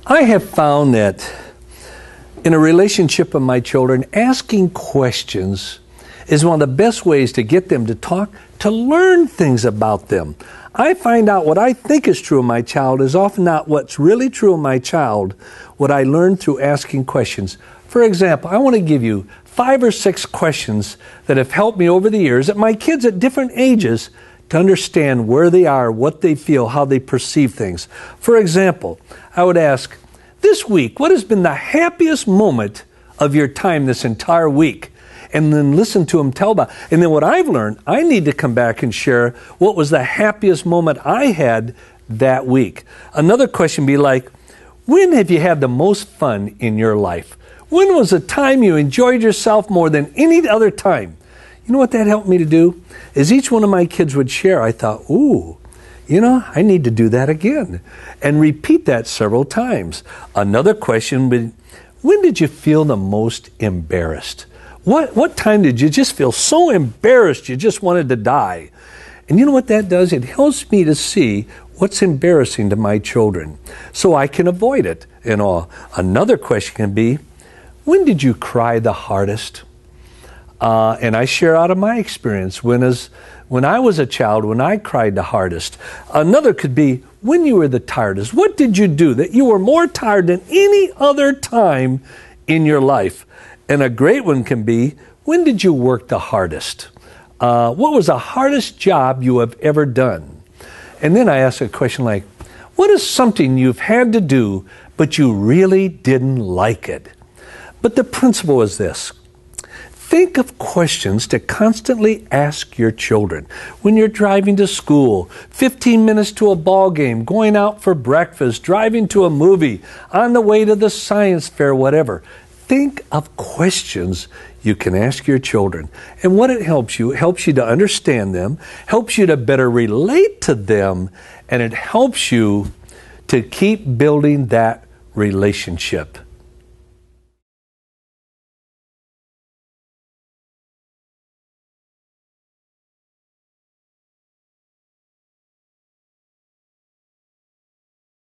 I have found that in a relationship with my children, asking questions is one of the best ways to get them to talk, to learn things about them. I find out what I think is true of my child is often not what's really true of my child, what I learned through asking questions. For example, I want to give you 5 or 6 questions that have helped me over the years at my kids at different ages to understand where they are, what they feel, how they perceive things. For example, I would ask, this week, what has been the happiest moment of your time this entire week? And then listen to them tell about it. And then what I've learned, I need to come back and share what was the happiest moment I had that week. Another question be like, when have you had the most fun in your life? When was the time you enjoyed yourself more than any other time? You know what that helped me to do? As each one of my kids would share, I thought, ooh, I need to do that again. And repeat that several times. Another question would, when did you feel the most embarrassed? What time did you just feel so embarrassed you just wanted to die? And you know what that does? It helps me to see what's embarrassing to my children so I can avoid it and all. Another question can be, when did you cry the hardest? And I share out of my experience when I was a child, when I cried the hardest. Another could be, when you were the tiredest. What did you do that you were more tired than any other time in your life? And a great one can be, when did you work the hardest? What was the hardest job you have ever done? And then I ask a question like, what is something you've had to do, but you really didn't like it? But the principle is this. Think of questions to constantly ask your children. When you're driving to school, 15 minutes to a ball game, going out for breakfast, driving to a movie, on the way to the science fair, whatever. Think of questions you can ask your children. And what it helps you to understand them, helps you to better relate to them, and it helps you to keep building that relationship.